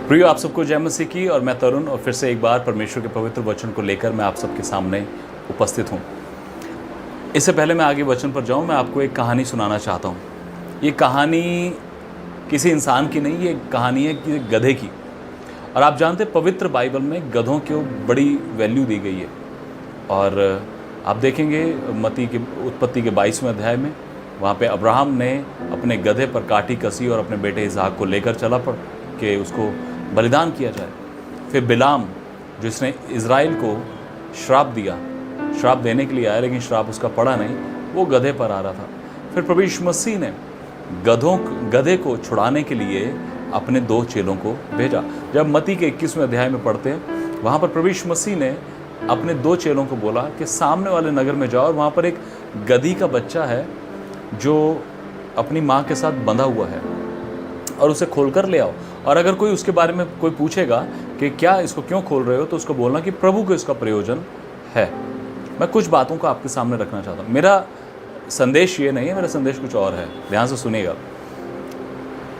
प्रियो, आप सबको जय मसीह की। और मैं तरुण, और फिर से एक बार परमेश्वर के पवित्र वचन को लेकर मैं आप सबके सामने उपस्थित हूँ। इससे पहले मैं आगे वचन पर जाऊँ, मैं आपको एक कहानी सुनाना चाहता हूँ। ये कहानी किसी इंसान की नहीं, ये कहानी है कि गधे की। और आप जानते हैं, पवित्र बाइबल में गधों को बड़ी वैल्यू दी गई है। और आप देखेंगे मत्ती की उत्पत्ति के 22वें अध्याय में, वहाँ पे अब्राहम ने अपने गधे पर काठी कसी और अपने बेटे इसहाक को लेकर चला पड़ कि उसको बलिदान किया जाए। फिर बिलाम, जिसने इज़राइल को श्राप दिया, श्राप देने के लिए आया लेकिन श्राप उसका पड़ा नहीं, वो गधे पर आ रहा था। फिर प्रभु यीशु मसीह ने गधे को छुड़ाने के लिए अपने 2 चेलों को भेजा। जब मत्ती के 21वें अध्याय में पढ़ते हैं, वहाँ पर प्रभु यीशु मसीह ने अपने 2 चेलों को बोला कि सामने वाले नगर में जाओ और वहाँ पर एक गधी का बच्चा है जो अपनी माँ के साथ बंधा हुआ है, और उसे खोल कर ले आओ। और अगर कोई उसके बारे में कोई पूछेगा कि क्या इसको क्यों खोल रहे हो, तो उसको बोलना कि प्रभु को इसका प्रयोजन है। मैं कुछ बातों को आपके सामने रखना चाहता हूँ। मेरा संदेश ये नहीं है, मेरा संदेश कुछ और है। ध्यान से सुनिएगा।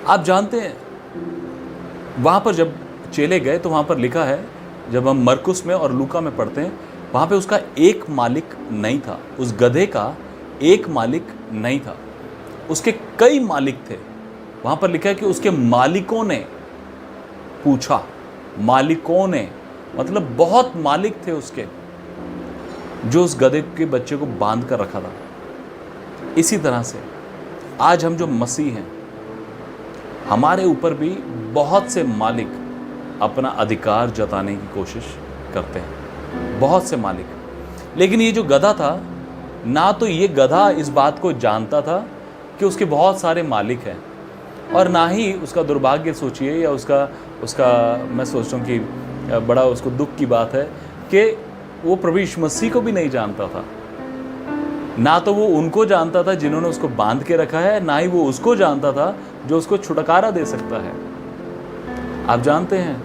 आप जानते हैं, वहाँ पर जब चेले गए तो वहाँ पर लिखा है, जब हम मरकुस में और लूका में पढ़ते हैं, वहाँ पे उसका एक मालिक नहीं था। उस गधे का एक मालिक नहीं था, उसके कई मालिक थे। वहाँ पर लिखा है कि उसके मालिकों ने पूछा। मालिकों ने मतलब बहुत मालिक थे उसके, जो उस गधे के बच्चे को बांध कर रखा था। इसी तरह से आज हम जो मसीह हैं, हमारे ऊपर भी बहुत से मालिक अपना अधिकार जताने की कोशिश करते हैं, बहुत से मालिक। लेकिन ये जो गधा था, ना तो ये गधा इस बात को जानता था कि उसके बहुत सारे मालिक हैं, और ना ही उसका दुर्भाग्य सोचिए या उसका मैं सोचता हूँ कि बड़ा उसको दुख की बात है कि वो प्रभु यीशु मसीह को भी नहीं जानता था। ना तो वो उनको जानता था जिन्होंने उसको बांध के रखा है, ना ही वो उसको जानता था जो उसको छुटकारा दे सकता है। आप जानते हैं,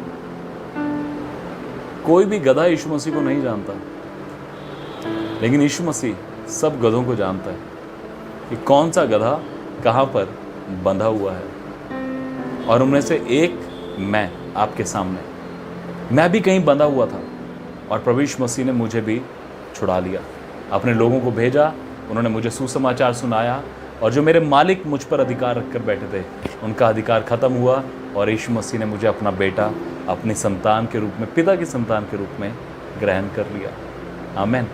कोई भी गधा यीशु मसीह को नहीं जानता, लेकिन यीशु मसीह सब गधों को जानता है कि कौन सा गधा कहाँ पर बंधा हुआ है। और उनमें से एक मैं आपके सामने, मैं भी कहीं बंधा हुआ था, और प्रभु यीशु मसीह ने मुझे भी छुड़ा लिया। अपने लोगों को भेजा, उन्होंने मुझे सुसमाचार सुनाया, और जो मेरे मालिक मुझ पर अधिकार रखकर बैठे थे, उनका अधिकार ख़त्म हुआ, और यीशु मसीह ने मुझे अपना बेटा, अपनी संतान के रूप में, पिता की संतान के रूप में ग्रहण कर लिया। आमीन।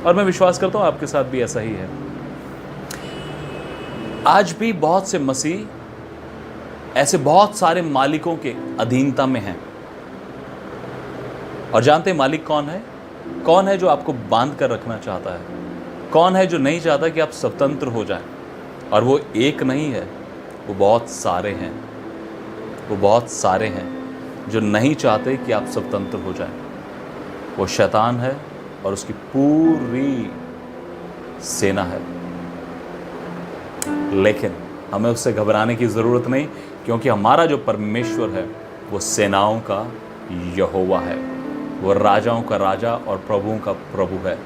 और मैं विश्वास करता हूँ आपके साथ भी ऐसा ही है। आज भी बहुत से मसीह ऐसे बहुत सारे मालिकों के अधीनता में हैं। और जानते हैं मालिक कौन है? कौन है जो आपको बांध कर रखना चाहता है? कौन है जो नहीं चाहता कि आप स्वतंत्र हो जाएं? और वो एक नहीं है, वो बहुत सारे हैं। वो बहुत सारे हैं जो नहीं चाहते कि आप स्वतंत्र हो जाएं। वो शैतान है और उसकी पूरी सेना है। लेकिन हमें उससे घबराने की ज़रूरत नहीं, क्योंकि हमारा जो परमेश्वर है वो सेनाओं का यहोवा है। वो राजाओं का राजा और प्रभुओं का प्रभु है।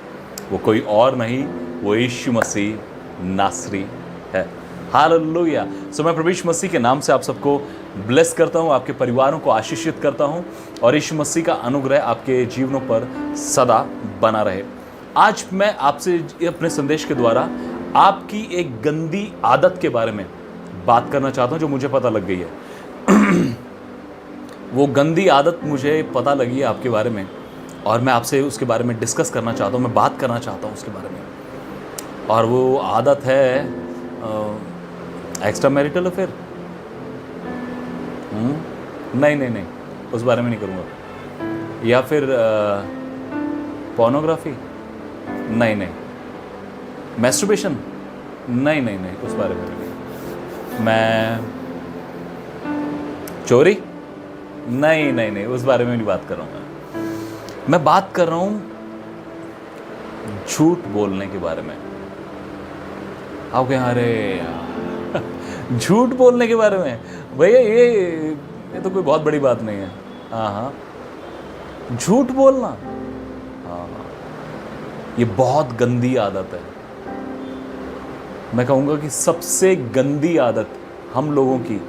वो कोई और नहीं, वो यीशु मसीह नासरी है। हालेलुया। सो मैं प्रभु यीशु मसीह के नाम से आप सबको ब्लेस करता हूँ, आपके परिवारों को आशीषित करता हूँ, और यीशु मसीह का अनुग्रह आपके जीवनों पर सदा बना रहे। आज मैं आपसे अपने संदेश के द्वारा आपकी एक गंदी आदत के बारे में बात करना चाहता हूँ, जो मुझे पता लग गई है। वो गंदी आदत मुझे पता लगी है आपके बारे में, और मैं आपसे उसके बारे में डिस्कस करना चाहता हूँ, मैं बात करना चाहता हूँ उसके बारे में। और वो आदत है एक्स्ट्रा मैरिटल अफेयर। नहीं, उस बारे में नहीं करूँगा। या फिर पोर्नोग्राफी, नहीं। मैस्टरबेशन, नहीं, उस बारे में नहीं। मैं चोरी, नहीं, उस बारे में नहीं बात कर रहा हूँ। मैं बात कर रहा हूँ झूठ बोलने के बारे में। आप कहें अरे यार, झूठ बोलने के बारे में भैया, ये तो कोई बहुत बड़ी बात नहीं है। हाँ, झूठ बोलना, हाँ, ये बहुत गंदी आदत है। मैं कहूँगा कि सबसे गंदी आदत हम लोगों की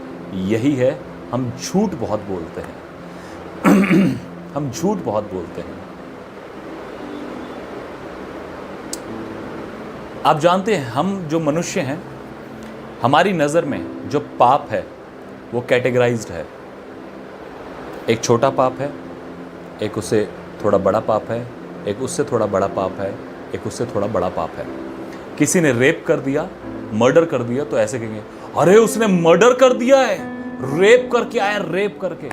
यही है, हम झूठ बहुत बोलते हैं। हम झूठ बहुत बोलते हैं। आप जानते हैं, हम जो मनुष्य हैं, हमारी नज़र में जो पाप है वो कैटेगराइज्ड है। एक छोटा पाप है, एक उससे थोड़ा बड़ा पाप है, एक उससे थोड़ा बड़ा पाप है, एक उससे थोड़ा बड़ा पाप है। किसी ने रेप कर दिया, मर्डर कर दिया, तो ऐसे कहेंगे, अरे उसने मर्डर कर दिया है, रेप करके आया, रेप करके।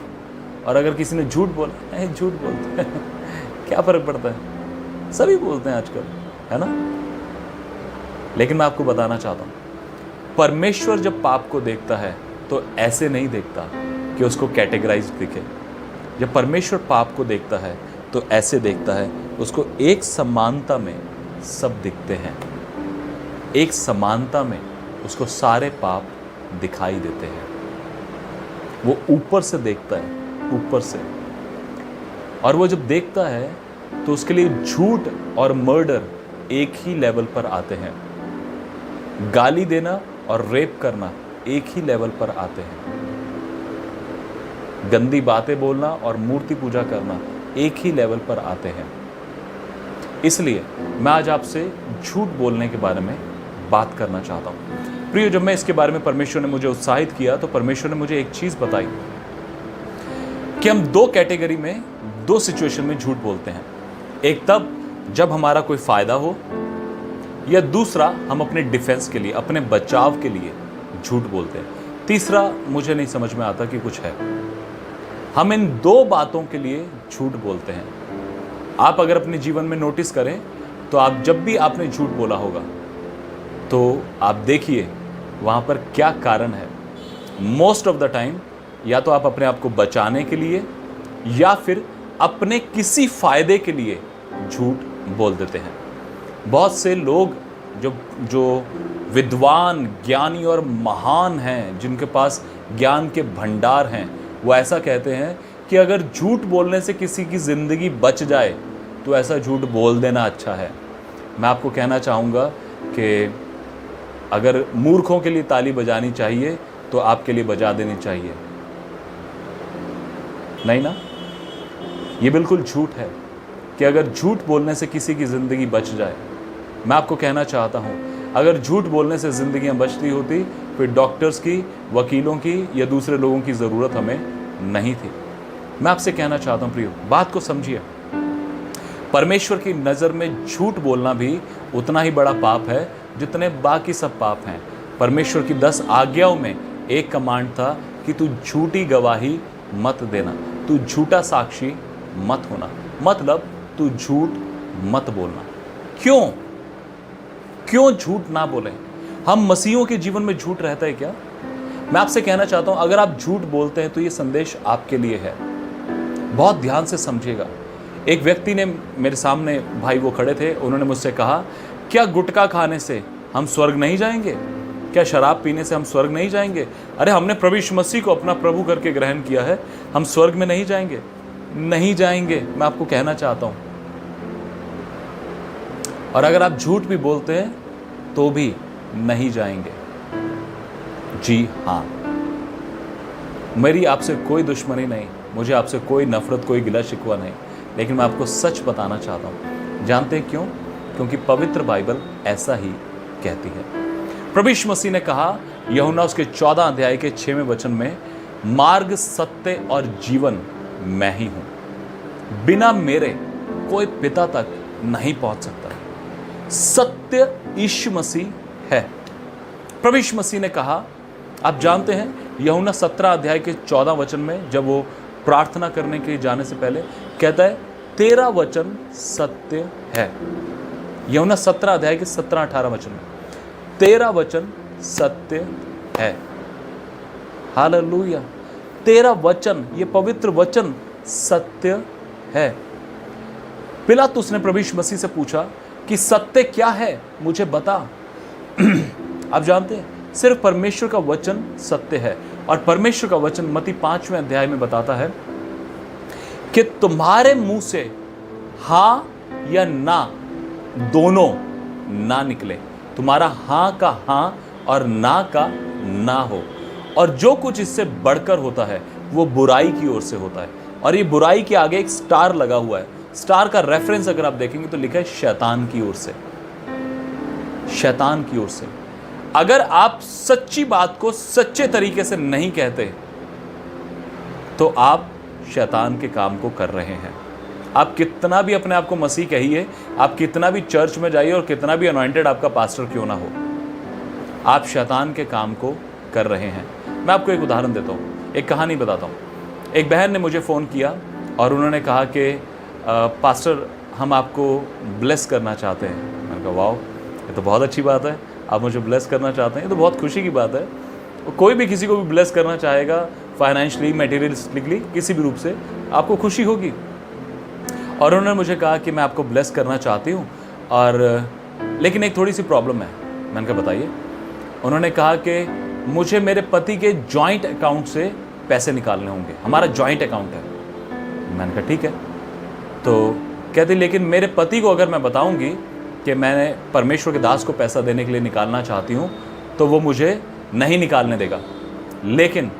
और अगर किसी ने झूठ बोला, झूठ बोलते हैं क्या फर्क पड़ता है, सभी बोलते हैं आजकल, है ना। लेकिन मैं आपको बताना चाहता हूं, परमेश्वर जब पाप को देखता है तो ऐसे नहीं देखता कि उसको कैटेगराइज्ड दिखे। जब परमेश्वर पाप को देखता है तो ऐसे देखता है, उसको एक समानता में सब दिखते हैं, एक समानता में उसको सारे पाप दिखाई देते हैं। वो ऊपर से देखता है, ऊपर से। और वो जब देखता है तो उसके लिए झूठ और मर्डर एक ही लेवल पर आते हैं, गाली देना और रेप करना एक ही लेवल पर आते हैं, गंदी बातें बोलना और मूर्ति पूजा करना एक ही लेवल पर आते हैं। इसलिए मैं आज आपसे झूठ बोलने के बारे में बात करना चाहता हूं। प्रिय, जब मैं इसके बारे में, परमेश्वर ने मुझे उत्साहित किया तो परमेश्वर ने मुझे एक चीज बताई कि हम दो कैटेगरी में, दो सिचुएशन में झूठ बोलते हैं। एक तब जब हमारा कोई फायदा हो, या दूसरा हम अपने डिफेंस के लिए, अपने बचाव के लिए झूठ बोलते हैं। तीसरा मुझे नहीं समझ में आता कि कुछ है। हम इन दो बातों के लिए झूठ बोलते हैं। आप अगर अपने जीवन में नोटिस करें तो आप जब भी आपने झूठ बोला होगा तो आप देखिए वहां पर क्या कारण है। मोस्ट ऑफ द टाइम या तो आप अपने आप को बचाने के लिए या फिर अपने किसी फायदे के लिए झूठ बोल देते हैं। बहुत से लोग जो विद्वान, ज्ञानी और महान हैं, जिनके पास ज्ञान के भंडार हैं, वो ऐसा कहते हैं कि अगर झूठ बोलने से किसी की ज़िंदगी बच जाए तो ऐसा झूठ बोल देना अच्छा है। मैं आपको कहना चाहूँगा कि अगर मूर्खों के लिए ताली बजानी चाहिए तो आपके लिए बजा देनी चाहिए, नहीं ना। ये बिल्कुल झूठ है कि अगर झूठ बोलने से किसी की ज़िंदगी बच जाए। मैं आपको कहना चाहता हूँ, अगर झूठ बोलने से ज़िंदगियाँ बचती होती फिर डॉक्टर्स की, वकीलों की या दूसरे लोगों की ज़रूरत हमें नहीं थी। मैं आपसे कहना चाहता हूँ प्रियो, बात को समझिए। परमेश्वर की नज़र में झूठ बोलना भी उतना ही बड़ा पाप है जितने बाकी सब पाप हैं। परमेश्वर की 10 आज्ञाओं में एक कमांड था कि तू झूठी गवाही मत देना, तू झूठा साक्षी मत होना, मतलब तू झूठ मत बोलना। क्यों झूठ ना बोलें? हम मसीहों के जीवन में झूठ रहता है क्या? मैं आपसे कहना चाहता हूं, अगर आप झूठ बोलते हैं तो ये संदेश आपके लिए है। बहुत ध्यान से समझिएगा। एक व्यक्ति ने मेरे सामने, भाई वो खड़े थे, उन्होंने मुझसे कहा, क्या गुटखा खाने से हम स्वर्ग नहीं जाएंगे? क्या शराब पीने से हम स्वर्ग नहीं जाएंगे? अरे हमने प्रभु यीशु मसीह को अपना प्रभु करके ग्रहण किया है, हम स्वर्ग में नहीं जाएंगे? नहीं जाएंगे, मैं आपको कहना चाहता हूं। और अगर आप झूठ भी बोलते हैं तो भी नहीं जाएंगे। जी हाँ, मेरी आपसे कोई दुश्मनी नहीं, मुझे आपसे कोई नफरत, कोई गिला शिकवा नहीं, लेकिन मैं आपको सच बताना चाहता हूं। जानते हैं क्यों? क्योंकि पवित्र बाइबल ऐसा ही कहती है। प्रभु यीशु मसीह ने कहा, यूहन्ना उसके 14 अध्याय के 6वें वचन में, मार्ग, सत्य और जीवन मैं ही हूं, बिना मेरे कोई पिता तक नहीं पहुंच सकता। सत्य यीशु मसीह है। प्रभु यीशु मसीह ने कहा, आप जानते हैं, यूहन्ना 17 अध्याय के 14 वचन में, जब वो प्रार्थना करने के लिए जाने से पहले कहता है, तेरा वचन सत्य है। यूहन्ना 17 अध्याय के 17-18 वचन में, तेरा वचन सत्य है। हालेलुया। तेरा वचन, ये पवित्र वचन सत्य है। पिलातुस ने प्रभु यीशु मसीह से पूछा कि सत्य क्या है, मुझे बता। आप जानते हैं, सिर्फ परमेश्वर का वचन सत्य है। और परमेश्वर का वचन मत्ती 5वें अध्याय में बताता है कि तुम्हारे मुंह से हाँ या ना दोनों ना निकले, तुम्हारा हाँ का हाँ और ना का ना हो, और जो कुछ इससे बढ़कर होता है वो बुराई की ओर से होता है। और ये बुराई के आगे एक स्टार लगा हुआ है। स्टार का रेफरेंस अगर आप देखेंगे तो लिखा है शैतान की ओर से, शैतान की ओर से। अगर आप सच्ची बात को सच्चे तरीके से नहीं कहते तो आप शैतान के काम को कर रहे हैं। आप कितना भी अपने आप को मसीह कहिए, आप कितना भी चर्च में जाइए और कितना भी अनॉइंटेड आपका पास्टर क्यों ना हो, आप शैतान के काम को कर रहे हैं। मैं आपको एक उदाहरण देता हूँ, एक कहानी बताता हूँ। एक बहन ने मुझे फ़ोन किया और उन्होंने कहा कि पास्टर हम आपको ब्लेस करना चाहते हैं। मैंने कहा वाओ, ये तो बहुत अच्छी बात है, आप मुझे ब्लेस करना चाहते हैं, ये तो बहुत खुशी की बात है। कोई भी किसी को भी ब्लेस करना चाहेगा, फाइनेंशियली, मटेरियलिस्टिकली, किसी भी रूप से आपको खुशी होगी। और उन्होंने मुझे कहा कि मैं आपको ब्लेस करना चाहती हूँ और लेकिन एक थोड़ी सी प्रॉब्लम है। मैंने कहा बताइए। उन्होंने कहा कि मुझे मेरे पति के जॉइंट अकाउंट से पैसे निकालने होंगे, हमारा जॉइंट अकाउंट है। मैंने कहा ठीक है। तो कहती लेकिन मेरे पति को अगर मैं बताऊंगी कि मैंने परमेश्वर के दास को पैसा देने के लिए निकालना चाहती हूँ तो वो मुझे नहीं निकालने देगा, लेकिन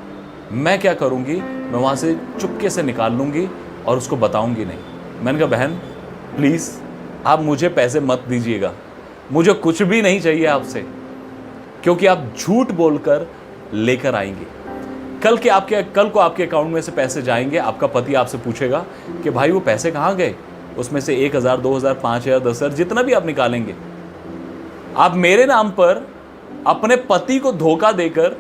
मैं क्या करूँगी, मैं वहाँ से चुपके से निकाल लूँगी और उसको बताऊँगी नहीं। मैंने कहा बहन प्लीज़ आप मुझे पैसे मत दीजिएगा, मुझे कुछ भी नहीं चाहिए आपसे, क्योंकि आप झूठ बोलकर लेकर आएंगे। कल को आपके अकाउंट में से पैसे जाएंगे, आपका पति आपसे पूछेगा कि भाई वो पैसे कहाँ गए, उसमें से 1000, 2000, 5000, 10,000 जितना भी आप निकालेंगे, आप मेरे नाम पर अपने पति को धोखा देकर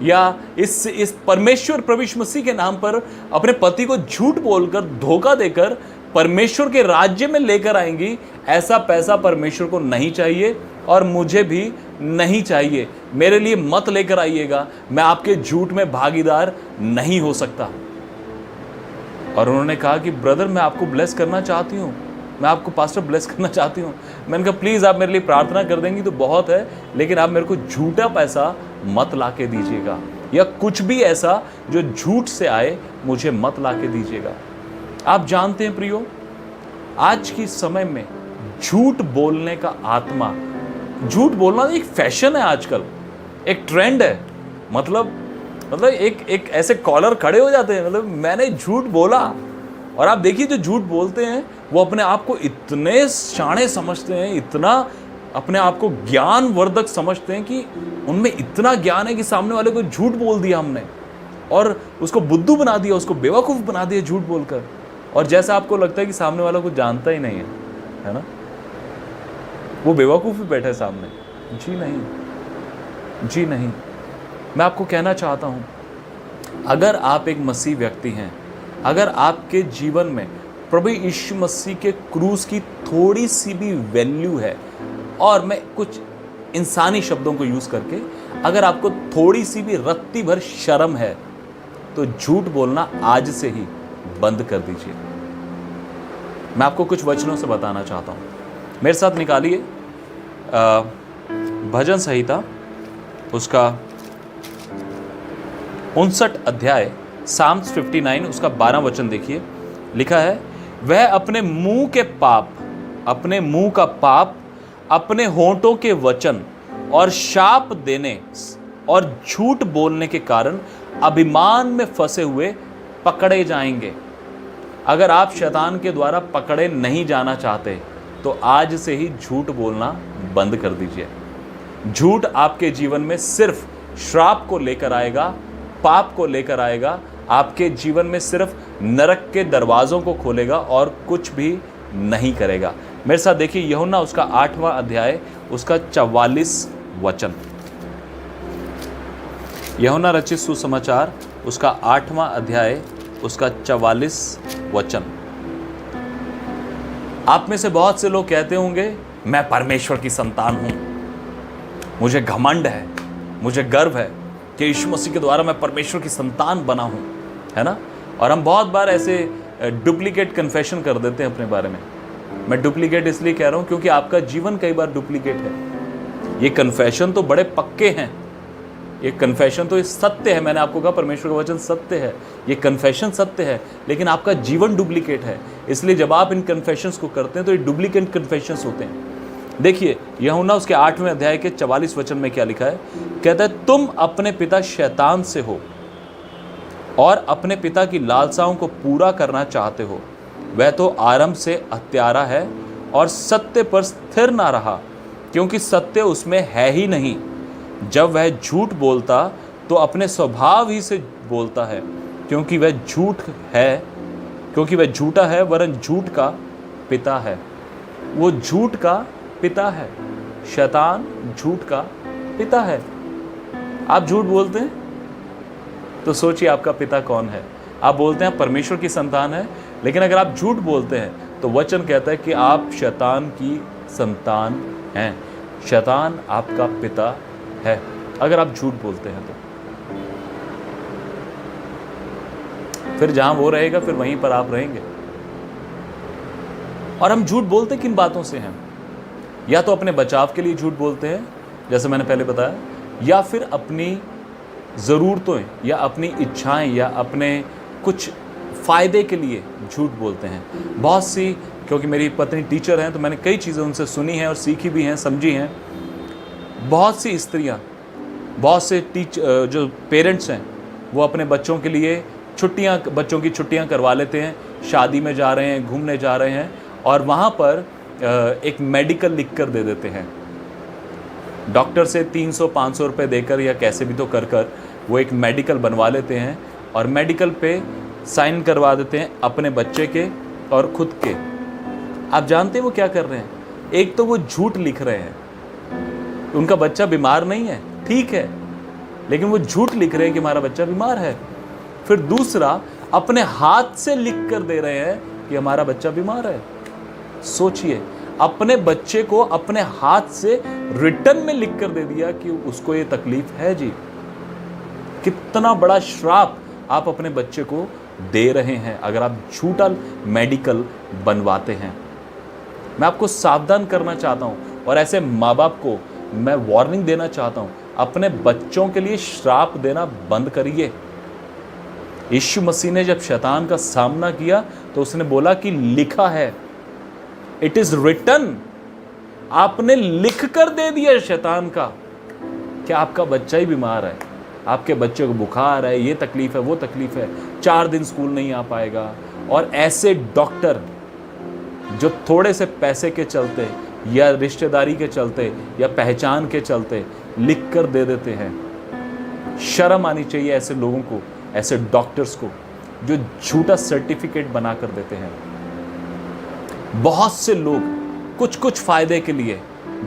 या इस परमेश्वर प्रभु यीशु मसीह के नाम पर अपने पति को झूठ बोलकर धोखा देकर परमेश्वर के राज्य में लेकर आएंगी। ऐसा पैसा परमेश्वर को नहीं चाहिए और मुझे भी नहीं चाहिए। मेरे लिए मत लेकर आइएगा, मैं आपके झूठ में भागीदार नहीं हो सकता। और उन्होंने कहा कि ब्रदर मैं आपको ब्लेस करना चाहती हूँ, मैं आपको पास्टर ब्लेस करना चाहती हूँ। मैंने कहा प्लीज़ आप मेरे लिए प्रार्थना कर देंगी तो बहुत है, लेकिन आप मेरे को झूठा पैसा मत ला के दीजिएगा, या कुछ भी ऐसा जो झूठ से आए मुझे मत ला के दीजिएगा। आप जानते हैं प्रियो, आज की समय में झूठ बोलने का आत्मा, झूठ बोलना एक फैशन है आजकल, एक ट्रेंड है। मतलब एक ऐसे कॉलर खड़े हो जाते हैं, मतलब मैंने झूठ बोला। और आप देखिए जो झूठ बोलते हैं वो अपने आप को इतने शाणे समझते हैं, इतना अपने आप को ज्ञानवर्धक समझते हैं कि उनमें इतना ज्ञान है कि सामने वाले को झूठ बोल दिया हमने और उसको बुद्धू बना दिया, उसको बेवकूफ़ बना दिया झूठ बोलकर। और जैसा आपको लगता है कि सामने वाला कुछ जानता ही नहीं है ना, वो बेवकूफ़ ही बैठा है सामने। जी नहीं, जी नहीं। मैं आपको कहना चाहता हूँ, अगर आप एक मसीह व्यक्ति हैं, अगर आपके जीवन में प्रभु यीशु मसीह के क्रूस की थोड़ी सी भी वैल्यू है, और मैं कुछ इंसानी शब्दों को यूज़ करके, अगर आपको थोड़ी सी भी रत्ती भर शर्म है तो झूठ बोलना आज से ही बंद कर दीजिए। मैं आपको कुछ वचनों से बताना चाहता हूँ। मेरे साथ निकालिए भजन संहिता उसका 59 अध्याय, साम्स 59 उसका 12 वचन देखिए। लिखा है, वह अपने मुंह के पाप, अपने मुंह का पाप, अपने होंठों के वचन और शाप देने और झूठ बोलने के कारण अभिमान में फंसे हुए पकड़े जाएंगे। अगर आप शैतान के द्वारा पकड़े नहीं जाना चाहते तो आज से ही झूठ बोलना बंद कर दीजिए। झूठ आपके जीवन में सिर्फ श्राप को लेकर आएगा, पाप को लेकर आएगा, आपके जीवन में सिर्फ नरक के दरवाज़ों को खोलेगा और कुछ भी नहीं करेगा। मेरे साथ देखिए यूहन्ना उसका 8वां अध्याय उसका 44 वचन। यूहन्ना रचित सुसमाचार उसका 8वां अध्याय उसका 44 वचन। आप में से बहुत से लोग कहते होंगे मैं परमेश्वर की संतान हूं, मुझे घमंड है, मुझे गर्व है कि यीशु मसीह के द्वारा मैं परमेश्वर की संतान बना हूं, है ना। और हम बहुत बार ऐसे डुप्लीकेट कन्फेशन कर देते हैं अपने बारे में। मैं डुप्लीकेट इसलिए कह रहा हूं क्योंकि आपका जीवन कई बार डुप्लीकेट है। ये कन्फेशन तो बड़े पक्के हैं, ये कन्फेशन तो सत्य है। मैंने आपको कहा परमेश्वर का वचन सत्य है, ये कन्फेशन सत्य है, लेकिन आपका जीवन डुप्लीकेट है। इसलिए जब आप इन कन्फेशंस को करते हैं तो ये डुप्लीकेट कन्फेशंस होते हैं। देखिए यूहन्ना उसके 8वें अध्याय के 44 वचन में क्या लिखा है। कहता है, तुम अपने पिता शैतान से हो और अपने पिता की लालसाओं को पूरा करना चाहते हो। वह तो आरंभ से हत्यारा है और सत्य पर स्थिर ना रहा, क्योंकि सत्य उसमें है ही नहीं। जब वह झूठ बोलता तो अपने स्वभाव ही से बोलता है, क्योंकि वह झूठा है, वरन झूठ का पिता है। वो झूठ का पिता है, शैतान झूठ का पिता है। आप झूठ बोलते हैं तो सोचिए आपका पिता कौन है। आप बोलते हैं परमेश्वर की संतान है, लेकिन अगर आप झूठ बोलते हैं तो वचन कहता है कि आप शैतान की संतान हैं। शैतान आपका पिता है अगर आप झूठ बोलते हैं तो। फिर जहां वो रहेगा फिर वहीं पर आप रहेंगे। और हम झूठ बोलते किन बातों से हैं? या तो अपने बचाव के लिए झूठ बोलते हैं, जैसे मैंने पहले बताया, या फिर अपनी ज़रूरतों या अपनी इच्छाएं या अपने कुछ फ़ायदे के लिए झूठ बोलते हैं। बहुत सी, क्योंकि मेरी पत्नी टीचर हैं तो मैंने कई चीज़ें उनसे सुनी हैं और सीखी भी हैं, समझी हैं। बहुत सी स्त्रियां, बहुत से जो पेरेंट्स हैं वो अपने बच्चों के लिए बच्चों की छुट्टियां करवा लेते हैं। शादी में जा रहे हैं, घूमने जा रहे हैं और वहाँ पर एक मेडिकल लिख कर दे देते हैं। डॉक्टर से 300-500 रुपये देकर या कैसे भी तो कर वो एक मेडिकल बनवा लेते हैं और मेडिकल पे साइन करवा देते हैं अपने बच्चे के और खुद के। आप जानते हैं वो क्या कर रहे हैं? एक तो वो झूठ लिख रहे हैं, उनका बच्चा बीमार नहीं है, ठीक है, लेकिन वो झूठ लिख रहे हैं कि हमारा बच्चा बीमार है। फिर दूसरा, अपने हाथ से लिख कर दे रहे हैं कि हमारा बच्चा बीमार है। सोचिए, अपने बच्चे को अपने हाथ से रिटर्न में लिख कर दे दिया कि उसको ये तकलीफ है जी। कितना बड़ा श्राप आप अपने बच्चे को दे रहे हैं अगर आप झूठा मेडिकल बनवाते हैं। मैं आपको सावधान करना चाहता हूं और ऐसे माँ बाप को मैं वार्निंग देना चाहता हूं, अपने बच्चों के लिए श्राप देना बंद करिए। यीशु मसीह ने जब शैतान का सामना किया तो उसने बोला कि लिखा है, इट इज रिटन। आपने लिख कर दे दिया शैतान का कि आपका बच्चा ही बीमार है, आपके बच्चे को बुखार है, ये तकलीफ है, वो तकलीफ है, 4 दिन स्कूल नहीं आ पाएगा। और ऐसे डॉक्टर जो थोड़े से पैसे के चलते या रिश्तेदारी के चलते या पहचान के चलते लिख कर दे देते हैं। शर्म आनी चाहिए ऐसे लोगों को, ऐसे डॉक्टर्स को जो झूठा सर्टिफिकेट बना कर देते हैं। बहुत से लोग कुछ फायदे के लिए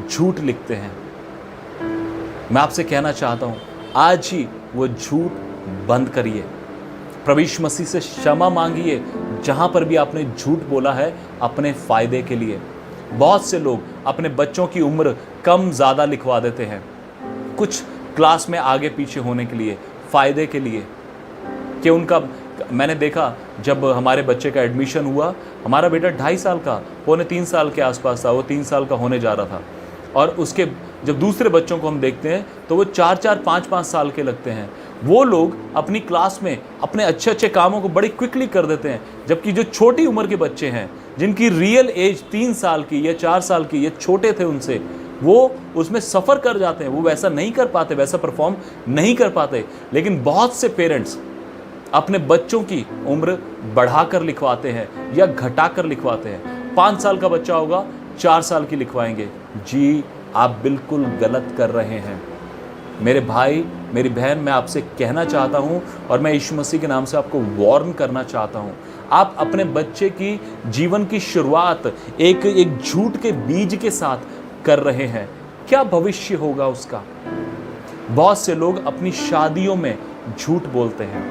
झूठ लिखते हैं। मैं आपसे कहना चाहता हूं, आज ही वो झूठ बंद करिए। प्रभु यीशु मसीह से क्षमा मांगिए जहां पर भी आपने झूठ बोला है अपने फायदे के लिए। बहुत से लोग अपने बच्चों की उम्र कम ज़्यादा लिखवा देते हैं, कुछ क्लास में आगे पीछे होने के लिए, फ़ायदे के लिए, कि उनका, मैंने देखा जब हमारे बच्चे का एडमिशन हुआ, हमारा बेटा 2.5 साल का, पौने 3 साल के आसपास था, वो 3 साल का होने जा रहा था। और उसके जब दूसरे बच्चों को हम देखते हैं तो वो 4-4, 5-5 साल के लगते हैं। वो लोग अपनी क्लास में अपने अच्छे कामों को बड़ी क्विकली कर देते हैं, जबकि जो छोटी उम्र के बच्चे हैं, जिनकी रियल एज 3 साल की या 4 साल की, ये छोटे थे उनसे, वो उसमें सफ़र कर जाते हैं, वो वैसा नहीं कर पाते, वैसा परफॉर्म नहीं कर पाते। लेकिन बहुत से पेरेंट्स अपने बच्चों की उम्र बढ़ाकर लिखवाते हैं या घटाकर लिखवाते हैं। 5 साल का बच्चा होगा, 4 साल की लिखवाएंगे। जी, आप बिल्कुल गलत कर रहे हैं। मेरे भाई, मेरी बहन, मैं आपसे कहना चाहता हूं और मैं यीशु मसीह के नाम से आपको वार्न करना चाहता हूं। आप अपने बच्चे की जीवन की शुरुआत एक झूठ के बीज के साथ कर रहे हैं। क्या भविष्य होगा उसका? बहुत से लोग अपनी शादियों में झूठ बोलते हैं,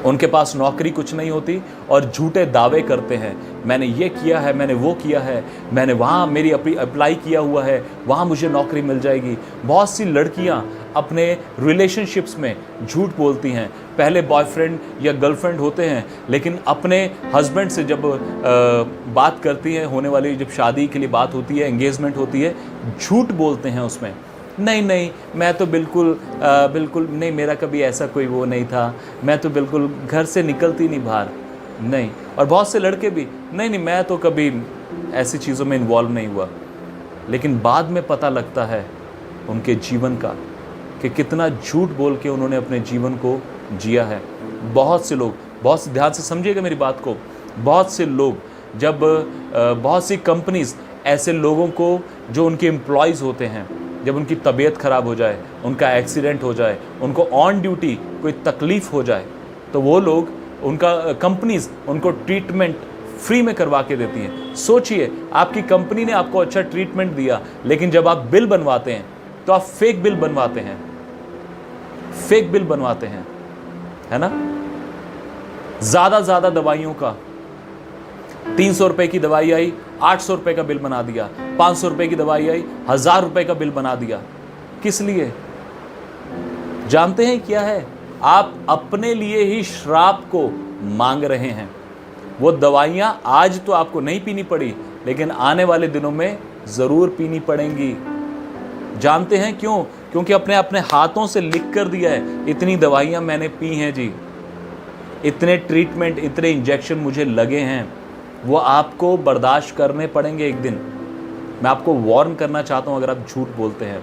उनके पास नौकरी कुछ नहीं होती और झूठे दावे करते हैं, मैंने ये किया है, मैंने वो किया है, मैंने वहाँ मेरी अप्लाई किया हुआ है, वहाँ मुझे नौकरी मिल जाएगी। बहुत सी लड़कियाँ अपने रिलेशनशिप्स में झूठ बोलती हैं। पहले बॉयफ्रेंड या गर्लफ्रेंड होते हैं, लेकिन अपने हस्बैंड से जब बात करती हैं, होने वाली जब शादी के लिए बात होती है, एंगेजमेंट होती है, झूठ बोलते हैं उसमें, नहीं मैं तो बिल्कुल नहीं, मेरा कभी ऐसा कोई वो नहीं था, मैं तो बिल्कुल घर से निकलती नहीं बाहर, नहीं। और बहुत से लड़के भी नहीं मैं तो कभी ऐसी चीज़ों में इन्वॉल्व नहीं हुआ। लेकिन बाद में पता लगता है उनके जीवन का कि कितना झूठ बोल के उन्होंने अपने जीवन को जिया है। बहुत से लोग, बहुत से ध्यान से समझिएगा मेरी बात को, बहुत से लोग जब बहुत सी कंपनीज ऐसे लोगों को, जो उनके एम्प्लॉयज़ होते हैं, जब उनकी तबीयत ख़राब हो जाए, उनका एक्सीडेंट हो जाए, उनको ऑन ड्यूटी कोई तकलीफ़ हो जाए, तो वो लोग, उनका कंपनीज उनको ट्रीटमेंट फ्री में करवा के देती हैं। सोचिए, आपकी कंपनी ने आपको अच्छा ट्रीटमेंट दिया, लेकिन जब आप बिल बनवाते हैं तो आप फेक बिल बनवाते हैं, फेक बिल बनवाते हैं, है ना। ज़्यादा दवाइयों का, 300 रुपए की दवाई आई, 800 रुपए का बिल बना दिया, 500 रुपए की दवाई आई, 1000 रुपए का बिल बना दिया। किस लिए? जानते हैं क्या है? आप अपने लिए ही श्राप को मांग रहे हैं। वो दवाइयां आज तो आपको नहीं पीनी पड़ी, लेकिन आने वाले दिनों में जरूर पीनी पड़ेंगी। जानते हैं क्यों? क्योंकि अपने हाथों से लिख कर दिया है, इतनी दवाइयां मैंने पी हैं जी, इतने ट्रीटमेंट, इतने इंजेक्शन मुझे लगे हैं, वो आपको बर्दाश्त करने पड़ेंगे एक दिन। मैं आपको वार्न करना चाहता हूं, अगर आप झूठ बोलते हैं।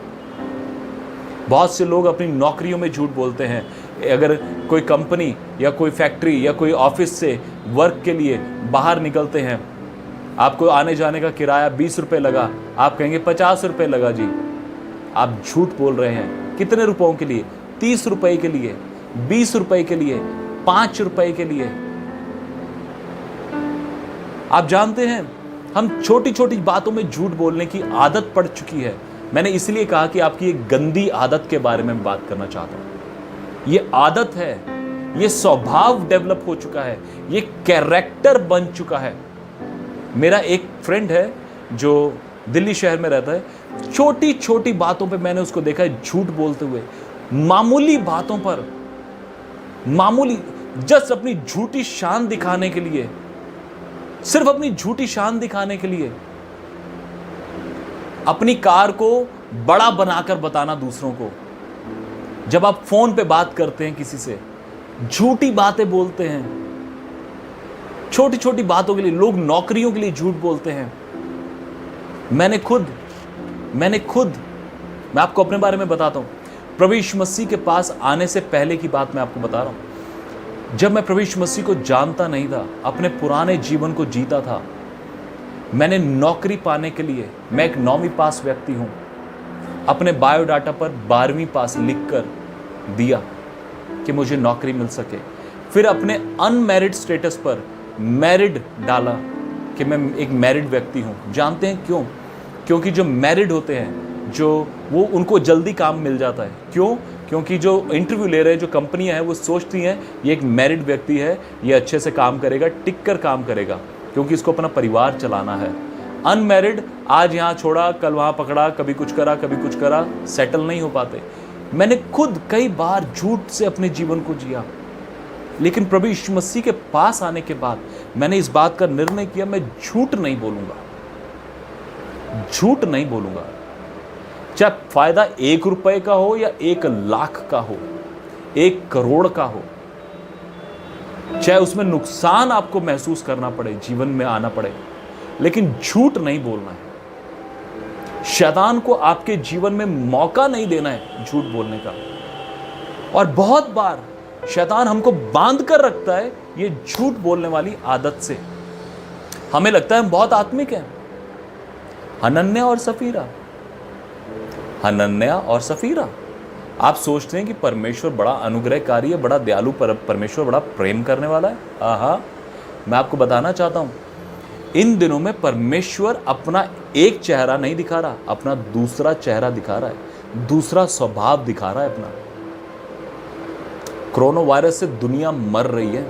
बहुत से लोग अपनी नौकरियों में झूठ बोलते हैं। अगर कोई कंपनी या कोई फैक्ट्री या कोई ऑफिस से वर्क के लिए बाहर निकलते हैं, आपको आने जाने का किराया 20 रुपये लगा, आप कहेंगे 50 रुपये लगा जी। आप झूठ बोल रहे हैं। कितने रुपयों के लिए? 30 रुपये के लिए, 20 रुपये के लिए, 5 रुपये के लिए। आप जानते हैं, हम छोटी छोटी बातों में झूठ बोलने की आदत पड़ चुकी है। मैंने इसलिए कहा कि आपकी एक गंदी आदत के बारे में बात करना चाहता हूं। ये आदत है, ये स्वभाव डेवलप हो चुका है, ये कैरेक्टर बन चुका है। मेरा एक फ्रेंड है जो दिल्ली शहर में रहता है। छोटी छोटी बातों पे मैंने उसको देखा है झूठ बोलते हुए, मामूली बातों पर, मामूली, जस्ट अपनी झूठी शान दिखाने के लिए, सिर्फ अपनी झूठी शान दिखाने के लिए अपनी कार को बड़ा बनाकर बताना दूसरों को। जब आप फोन पे बात करते हैं किसी से, झूठी बातें बोलते हैं। छोटी छोटी बातों के लिए लोग नौकरियों के लिए झूठ बोलते हैं। मैंने खुद मैं आपको अपने बारे में बताता हूं। प्रभु यीशु मसीह के पास आने से पहले की बात मैं आपको बता रहा हूं। जब मैं प्रभु यीशु मसीह को जानता नहीं था, अपने पुराने जीवन को जीता था, मैंने नौकरी पाने के लिए, मैं एक 9वीं पास व्यक्ति हूं, अपने बायोडाटा पर 12वीं पास लिखकर दिया कि मुझे नौकरी मिल सके। फिर अपने अनमैरिड स्टेटस पर मैरिड डाला कि मैं एक मैरिड व्यक्ति हूं। जानते हैं क्यों? क्योंकि जो मैरिड होते हैं, वो उनको जल्दी काम मिल जाता है। क्यों? क्योंकि जो इंटरव्यू ले रहे हैं, जो कंपनियां हैं, वो सोचती हैं ये एक मैरिड व्यक्ति है, ये अच्छे से काम करेगा, टिक कर काम करेगा, क्योंकि इसको अपना परिवार चलाना है। अनमैरिड आज यहाँ छोड़ा, कल वहाँ पकड़ा, कभी कुछ करा, कभी कुछ करा, सेटल नहीं हो पाते। मैंने खुद कई बार झूठ से अपने जीवन को जिया, लेकिन प्रभु यीशु मसीह के पास आने के बाद मैंने इस बात का निर्णय किया, मैं झूठ नहीं बोलूंगा, झूठ नहीं बोलूंगा। चाहे फायदा 1 रुपए का हो या 1 लाख का हो, 1 करोड़ का हो, चाहे उसमें नुकसान आपको महसूस करना पड़े, जीवन में आना पड़े, लेकिन झूठ नहीं बोलना है। शैतान को आपके जीवन में मौका नहीं देना है झूठ बोलने का। और बहुत बार शैतान हमको बांध कर रखता है ये झूठ बोलने वाली आदत से। हमें लगता है हम बहुत आत्मिक हैं। हनन्याह और सफीरा, आप सोचते हैं कि परमेश्वर बड़ा अनुग्रहकारी है, बड़ा दयालु, परमेश्वर बड़ा प्रेम करने वाला है। आहा, मैं आपको बताना चाहता हूं, इन दिनों में परमेश्वर अपना एक चेहरा नहीं दिखा रहा, अपना दूसरा चेहरा दिखा रहा है, दूसरा स्वभाव दिखा रहा है अपना। कोरोना वायरस से दुनिया मर रही है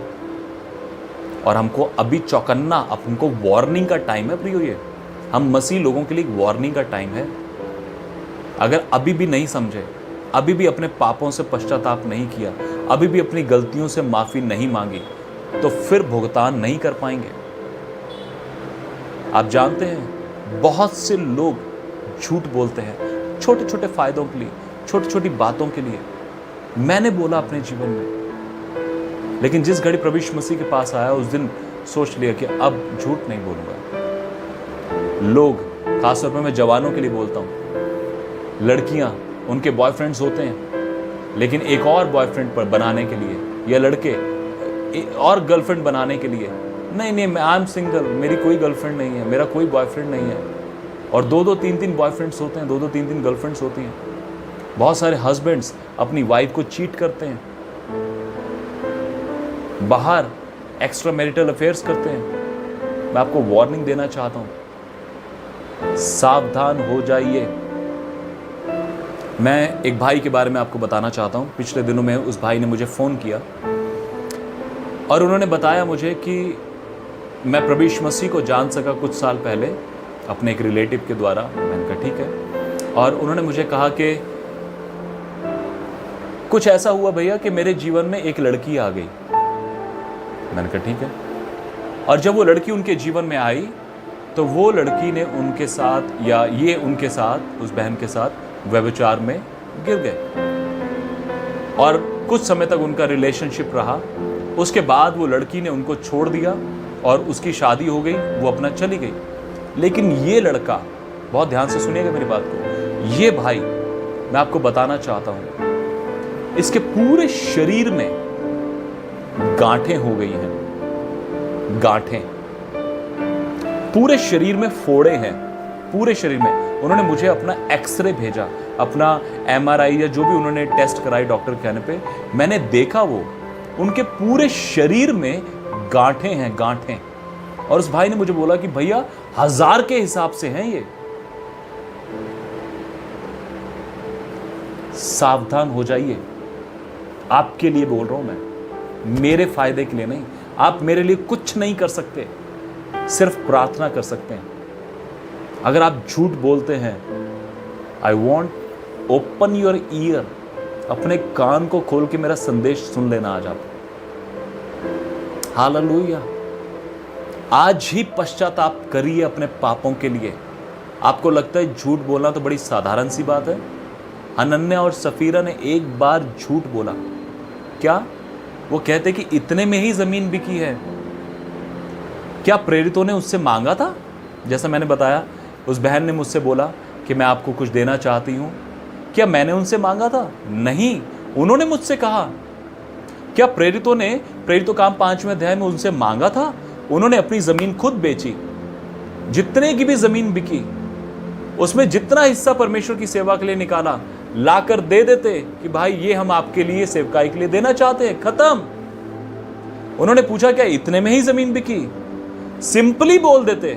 और हमको अभी चौकन्ना, हमको वार्निंग का टाइम है प्रियो। ये हम मसीह लोगों के लिए वार्निंग का टाइम है। अगर अभी भी नहीं समझे, अभी भी अपने पापों से पश्चाताप नहीं किया, अभी भी अपनी गलतियों से माफी नहीं मांगी, तो फिर भुगतान नहीं कर पाएंगे। आप जानते हैं, बहुत से लोग झूठ बोलते हैं छोटे छोटे फायदों के लिए, छोटी छोटी बातों के लिए। मैंने बोला अपने जीवन में, लेकिन जिस घड़ी प्रभु यीशु मसीह के पास आया, उस दिन सोच लिया कि अब झूठ नहीं बोलूंगा। लोग, खासतौर पर मैं जवानों के लिए बोलता हूं, लड़कियां, उनके बॉयफ्रेंड्स होते हैं, लेकिन एक और बॉयफ्रेंड पर बनाने के लिए, या लड़के और गर्लफ्रेंड बनाने के लिए। नहीं नहीं, आई एम सिंगल, मेरी कोई गर्लफ्रेंड नहीं है, मेरा कोई बॉयफ्रेंड नहीं है। और 2-2 3-3 बॉयफ्रेंड्स होते हैं, 2-2 3-3 गर्लफ्रेंड्स होती हैं। बहुत सारे हस्बैंड्स अपनी वाइफ को चीट करते हैं, बाहर एक्स्ट्रा मैरिटल अफेयर्स करते हैं। मैं आपको वार्निंग देना चाहता हूं, सावधान हो जाइए। मैं एक भाई के बारे में आपको बताना चाहता हूं। पिछले दिनों में उस भाई ने मुझे फ़ोन किया और उन्होंने बताया मुझे कि मैं प्रभु यीशु मसीह को जान सका कुछ साल पहले अपने एक रिलेटिव के द्वारा। मैंने कहा ठीक है। और उन्होंने मुझे कहा कि कुछ ऐसा हुआ भैया कि मेरे जीवन में एक लड़की आ गई। मैंने कहा ठीक है। और जब वो लड़की उनके जीवन में आई तो वो लड़की ने उनके साथ, या ये उनके साथ, उस बहन के साथ व्यभिचार में गिर गए और कुछ समय तक उनका रिलेशनशिप रहा। उसके बाद वो लड़की ने उनको छोड़ दिया और उसकी शादी हो गई, वो अपना चली गई। लेकिन ये लड़का, बहुत ध्यान से सुनिएगा मेरी बात को, ये भाई मैं आपको बताना चाहता हूं, इसके पूरे शरीर में गांठें हो गई हैं, गांठें, पूरे शरीर में फोड़े हैं, पूरे शरीर में। उन्होंने मुझे अपना एक्सरे भेजा, अपना MRI या जो भी उन्होंने टेस्ट कराई डॉक्टर के कहने पे, मैंने देखा वो उनके पूरे शरीर में गांठें हैं, गांठें। और उस भाई ने मुझे बोला कि भैया 1000 के हिसाब से हैं ये। सावधान हो जाइए। आपके लिए बोल रहा हूं मैं, मेरे फायदे के लिए नहीं। आप मेरे लिए कुछ नहीं कर सकते, सिर्फ प्रार्थना कर सकते हैं। अगर आप झूठ बोलते हैं, I want open your year, अपने कान को खोल के मेरा संदेश सुन लेना आज आप। हालेलुया। आज ही पश्चाताप करिए अपने पापों के लिए। आपको लगता है झूठ बोलना तो बड़ी साधारण सी बात है। हनन्याह और सफीरा ने एक बार झूठ बोला। क्या वो कहते कि इतने में ही जमीन बिकी है? क्या प्रेरितों ने उससे मांगा था? जैसा मैंने बताया, उस बहन ने मुझसे बोला कि मैं आपको कुछ देना चाहती हूं। क्या मैंने उनसे मांगा था? नहीं, उन्होंने मुझसे कहा। क्या प्रेरितों ने प्रेरितों काम 5वें अध्याय में उनसे मांगा था? उन्होंने अपनी जमीन खुद बेची। जितने की भी जमीन बिकी, उसमें जितना हिस्सा परमेश्वर की सेवा के लिए निकाला, लाकर दे देते कि भाई ये हम आपके लिए सेवकाई के लिए देना चाहते हैं। खत्म। उन्होंने पूछा क्या इतने में ही जमीन बिकी? सिंपली बोल देते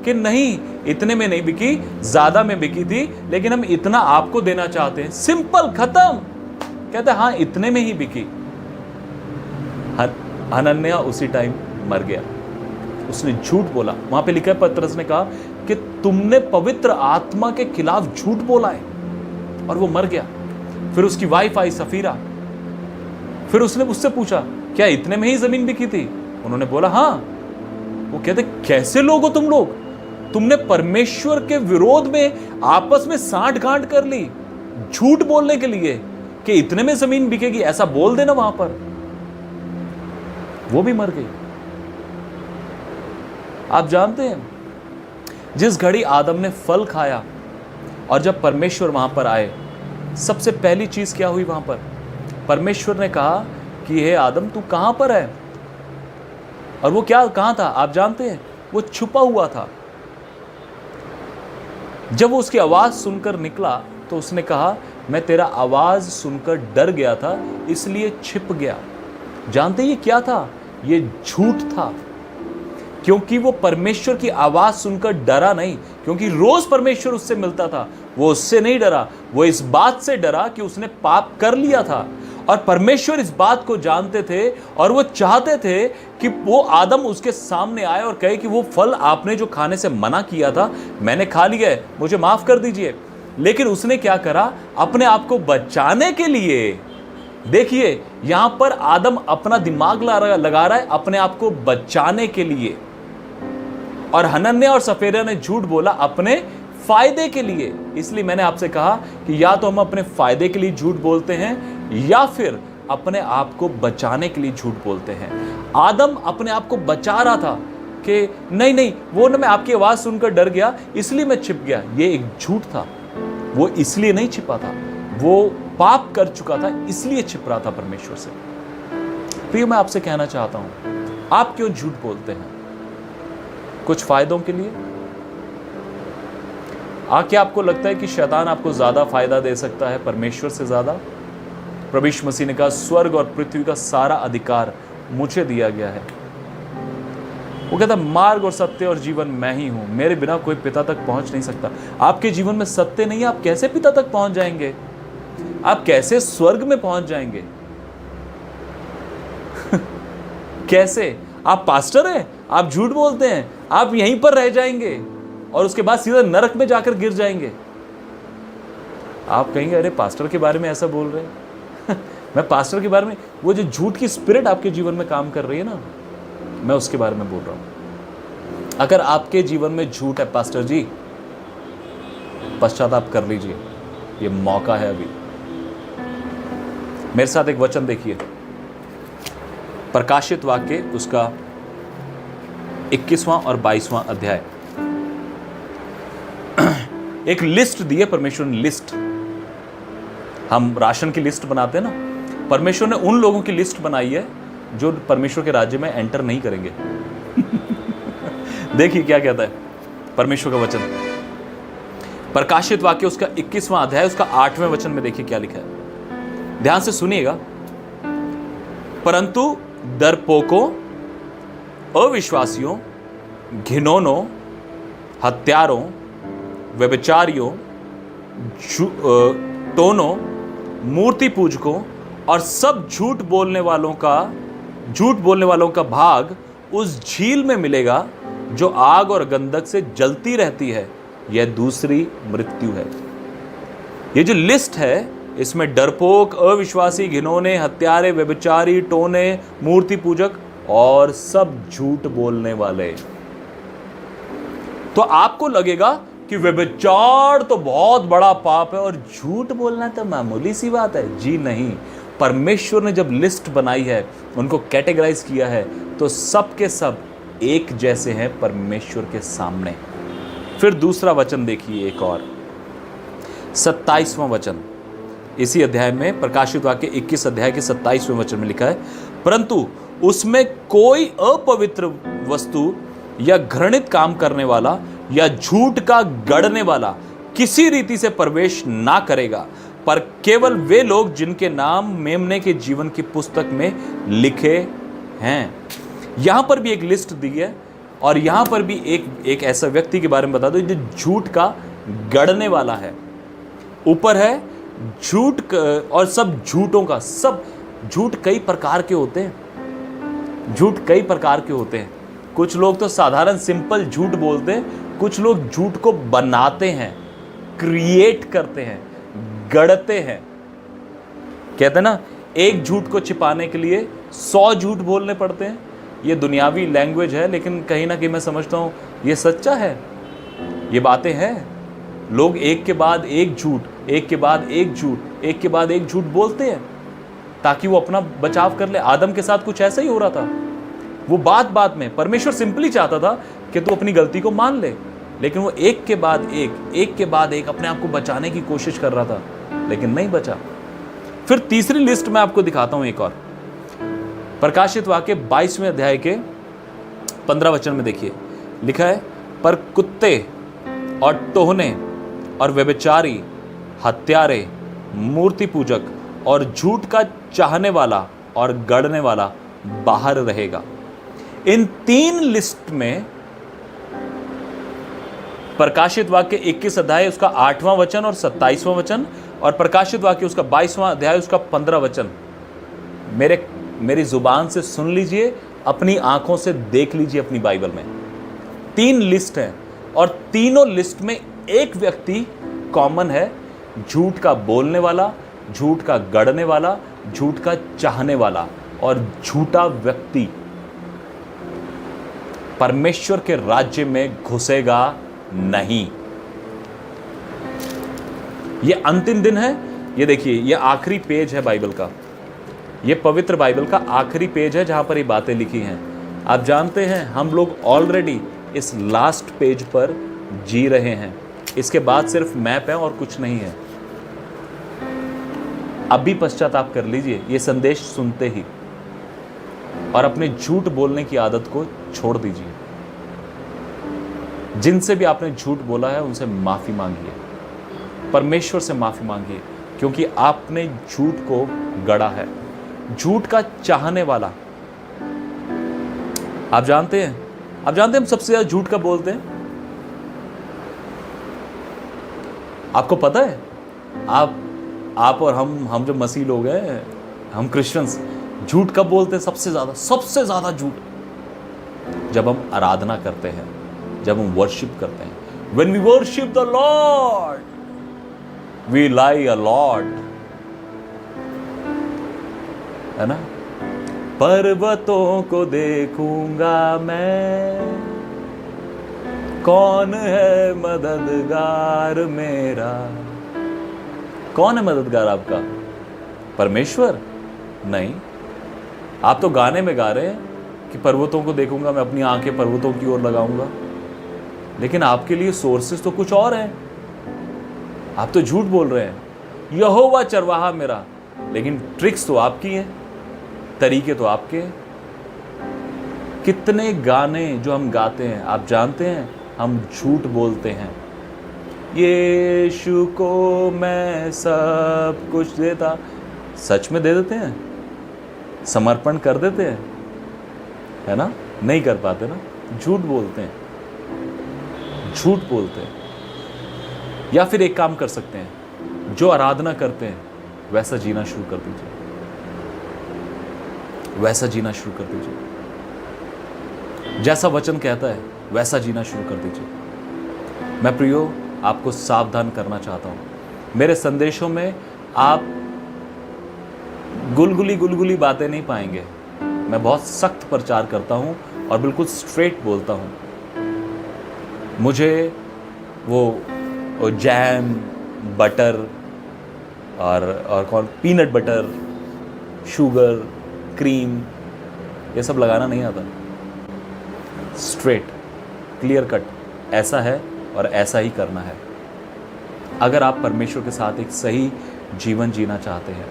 कि नहीं, इतने में नहीं बिकी, ज्यादा में बिकी थी, लेकिन हम इतना आपको देना चाहते हैं। सिंपल, खत्म। कहते हाँ, इतने में ही बिकी। हनन्याह उसी टाइम मर गया। उसने झूठ बोला। वहां पे लिखा है, पतरस ने कहा कि तुमने पवित्र आत्मा के खिलाफ झूठ बोला है, और वो मर गया। फिर उसकी वाइफ आई सफीरा। फिर उसने उससे पूछा क्या इतने में ही जमीन बिकी थी? उन्होंने बोला हाँ। वो कहते कैसे लोग हो तुम लोग? तुमने परमेश्वर के विरोध में आपस में साठ गांठ कर ली झूठ बोलने के लिए कि इतने में जमीन बिकेगी। ऐसा बोल देना वहां पर। वो भी मर गई। आप जानते हैं, जिस घड़ी आदम ने फल खाया और जब परमेश्वर वहां पर आए, सबसे पहली चीज क्या हुई वहां पर? परमेश्वर ने कहा कि हे आदम, तू कहां पर है? और वो क्या कहां था आप जानते हैं? वो छुपा हुआ था। जब वो उसकी आवाज सुनकर निकला तो उसने कहा मैं तेरा आवाज सुनकर डर गया था, इसलिए छिप गया। जानते ये क्या था? ये झूठ था। क्योंकि वो परमेश्वर की आवाज सुनकर डरा नहीं, क्योंकि रोज परमेश्वर उससे मिलता था। वो उससे नहीं डरा, वो इस बात से डरा कि उसने पाप कर लिया था। और परमेश्वर इस बात को जानते थे और वो चाहते थे कि वो आदम उसके सामने आए और कहे कि वो फल आपने जो खाने से मना किया था, मैंने खा लिया है, मुझे माफ कर दीजिए। लेकिन उसने क्या करा? अपने आप को बचाने के लिए, देखिए यहां पर आदम अपना दिमाग लगा रहा है अपने आप को बचाने के लिए, और हनन्याह और सफीरा ने झूठ बोला अपने फायदे के लिए। इसलिए मैंने आपसे कहा कि या तो हम अपने फायदे के लिए झूठ बोलते हैं या फिर अपने आप को बचाने के लिए झूठ बोलते हैं। आदम अपने आप को बचा रहा था कि नहीं नहीं, वो ना मैं आपकी आवाज सुनकर डर गया इसलिए मैं छिप गया। ये एक झूठ था। वो इसलिए नहीं छिपा था, वो पाप कर चुका था इसलिए छिप रहा था परमेश्वर से। प्रिय, मैं आपसे कहना चाहता हूं, आप क्यों झूठ बोलते हैं? कुछ फायदों के लिए? क्या आपको लगता है कि शैतान आपको ज्यादा फायदा दे सकता है परमेश्वर से ज्यादा? प्रभु यीशु मसीह ने कहा, स्वर्ग और पृथ्वी का सारा अधिकार मुझे दिया गया है। वो कहता, मार्ग और सत्य और जीवन मैं ही हूं, मेरे बिना कोई पिता तक पहुंच नहीं सकता। आपके जीवन में सत्य नहीं है, आप कैसे पिता तक पहुंच जाएंगे? आप कैसे स्वर्ग में पहुंच जाएंगे? कैसे? आप पास्टर हैं, आप झूठ बोलते हैं, आप यहीं पर रह जाएंगे और उसके बाद सीधा नरक में जाकर गिर जाएंगे। आप कहेंगे, अरे पास्टर के बारे में ऐसा बोल रहे हैं। मैं पास्टर के बारे में, वो जो झूठ की स्पिरिट आपके जीवन में काम कर रही है ना, मैं उसके बारे में बोल रहा हूं। अगर आपके जीवन में झूठ है पास्टर जी, पश्चाताप कर लीजिए, ये मौका है अभी। मेरे साथ एक वचन देखिए, प्रकाशित वाक्य उसका 21वां और 22वां अध्याय। एक लिस्ट दी है परमेश्वर ने, लिस्ट। हम राशन की लिस्ट बनाते हैं ना, परमेश्वर ने उन लोगों की लिस्ट बनाई है जो परमेश्वर के राज्य में एंटर नहीं करेंगे। देखिए क्या कहता है परमेश्वर का वचन, प्रकाशित वाक्य उसका 21वां अध्याय उसका 8वें वचन में। देखिए क्या लिखा है, ध्यान से सुनिएगा। परंतु डरपोकों, अविश्वासियों, घिनौनों, हत्यारों, व्यभिचारियों, टोनों, मूर्ति पूजकों और सब झूठ बोलने वालों का भाग उस झील में मिलेगा जो आग और गंधक से जलती रहती है। यह दूसरी मृत्यु है। ये जो लिस्ट है, इसमें डरपोक, अविश्वासी, घिनौने, हत्यारे, व्यभिचारी, टोने, मूर्ति पूजक और सब झूठ बोलने वाले। तो आपको लगेगा कि व्यभिचार तो बहुत बड़ा पाप है और झूठ बोलना तो मामूली सी बात है। जी नहीं, परमेश्वर ने जब लिस्ट बनाई है, उनको कैटेगराइज किया है, तो सब के सब एक जैसे हैं परमेश्वर के सामने। फिर दूसरा वचन देखिए, एक और 27वां वचन इसी अध्याय में, प्रकाशित वाक्य 21 अध्याय के 27वें वचन में लिखा है, परंतु उसमें कोई अपवित्र वस्तु या घृणित काम करने वाला या झूठ का गढ़ने वाला किसी रीति से प्रवेश ना करेगा, पर केवल वे लोग जिनके नाम मेमने के जीवन की पुस्तक में लिखे हैं। यहां पर भी एक लिस्ट दी है और यहां पर भी एक ऐसा व्यक्ति के बारे में बता दो जो झूठ का गढ़ने वाला है। ऊपर है झूठ और सब झूठों का, सब झूठ कई प्रकार के होते हैं। झूठ कई प्रकार के होते हैं। कुछ लोग तो साधारण सिंपल झूठ बोलते हैं, कुछ लोग झूठ को बनाते हैं, क्रिएट करते हैं, गढ़ते हैं। कहते हैं ना, एक झूठ को छिपाने के लिए 100 झूठ बोलने पड़ते हैं। ये दुनियावी लैंग्वेज है, लेकिन कहीं ना कहीं मैं समझता हूं ये सच्चा है, ये बातें हैं। लोग एक के बाद एक झूठ, एक के बाद एक झूठ, एक के बाद एक झूठ बोलते हैं ताकि वो अपना बचाव कर ले। आदम के साथ कुछ ऐसा ही हो रहा था। वो बात में परमेश्वर सिंपली चाहता था कि तू अपनी गलती को मान ले, लेकिन वो एक के बाद एक अपने आप को बचाने की कोशिश कर रहा था, लेकिन नहीं बचा। फिर तीसरी लिस्ट मैं आपको दिखाता हूं एक और, प्रकाशित वाक्य 22वें अध्याय के 15 वचन में देखिए, लिखा है, पर कुत्ते और टोहने और व्यभिचारी, हत्यारे, मूर्ति पूजक और झूठ का चाहने वाला और गढ़ने वाला बाहर रहेगा। इन 3 लिस्ट में प्रकाशित वाक्य 21 अध्याय उसका 8वां वचन और 27वां वचन, और प्रकाशित वाक्य उसका 22वां अध्याय उसका 15 वचन मेरी जुबान से सुन लीजिए, अपनी आंखों से देख लीजिए अपनी बाइबल में। 3 लिस्ट हैं और तीनों लिस्ट में एक व्यक्ति कॉमन है, झूठ का बोलने वाला, झूठ का गढ़ने वाला, झूठ का चाहने वाला। और झूठा व्यक्ति परमेश्वर के राज्य में घुसेगा नहीं। ये अंतिम दिन है। ये देखिए, ये आखिरी पेज है बाइबल का, ये पवित्र बाइबल का आखिरी पेज है जहां पर ये बातें लिखी हैं। आप जानते हैं हम लोग ऑलरेडी इस लास्ट पेज पर जी रहे हैं। इसके बाद सिर्फ मैप है और कुछ नहीं है। अभी पश्चाताप कर लीजिए ये संदेश सुनते ही। और अपने झूठ बोलने की आदत को छोड़ दीजिए। जिनसे भी आपने झूठ बोला है उनसे माफी मांगिए, परमेश्वर से माफी मांगिए, क्योंकि आपने झूठ को गढ़ा है। झूठ का चाहने वाला, आप जानते हैं हम सबसे ज्यादा झूठ कब बोलते हैं? आपको पता है? आप और हम जो मसीह लोग हैं, हम क्रिश्चियंस, झूठ कब बोलते हैं सबसे ज्यादा झूठ? जब हम आराधना करते हैं, जब हम वर्शिप करते हैं। When we worship the Lord, we lie a lot, है ना? पर्वतों को देखूंगा मैं, कौन है मददगार मेरा? कौन है मददगार आपका? परमेश्वर? नहीं। आप तो गाने में गा रहे हैं कि पर्वतों को देखूंगा मैं, अपनी आंखें पर्वतों की ओर लगाऊंगा, लेकिन आपके लिए सोर्सेस तो कुछ और हैं। आप तो झूठ बोल रहे हैं, यहोवा चरवाहा मेरा, लेकिन ट्रिक्स तो आपकी हैं, तरीके तो आपके हैं। कितने गाने जो हम गाते हैं, आप जानते हैं, हम झूठ बोलते हैं। यीशु को मैं सब कुछ देता, सच में दे देते हैं? समर्पण कर देते हैं? है ना? नहीं कर पाते ना, झूठ बोलते हैं, झूठ बोलते हैं। या फिर एक काम कर सकते हैं, जो आराधना करते हैं वैसा जीना शुरू कर दीजिए, वैसा जीना शुरू कर दीजिए। जैसा वचन कहता है वैसा जीना शुरू कर दीजिए। मैं प्रियो आपको सावधान करना चाहता हूं, मेरे संदेशों में आप गुलगुली बातें नहीं पाएंगे। मैं बहुत सख्त प्रचार करता हूं और बिल्कुल स्ट्रेट बोलता हूं। मुझे वो जैम, बटर और कौन पीनट बटर, शुगर, क्रीम, ये सब लगाना नहीं आता। स्ट्रेट, क्लियर कट, ऐसा है और ऐसा ही करना है। अगर आप परमेश्वर के साथ एक सही जीवन जीना चाहते हैं।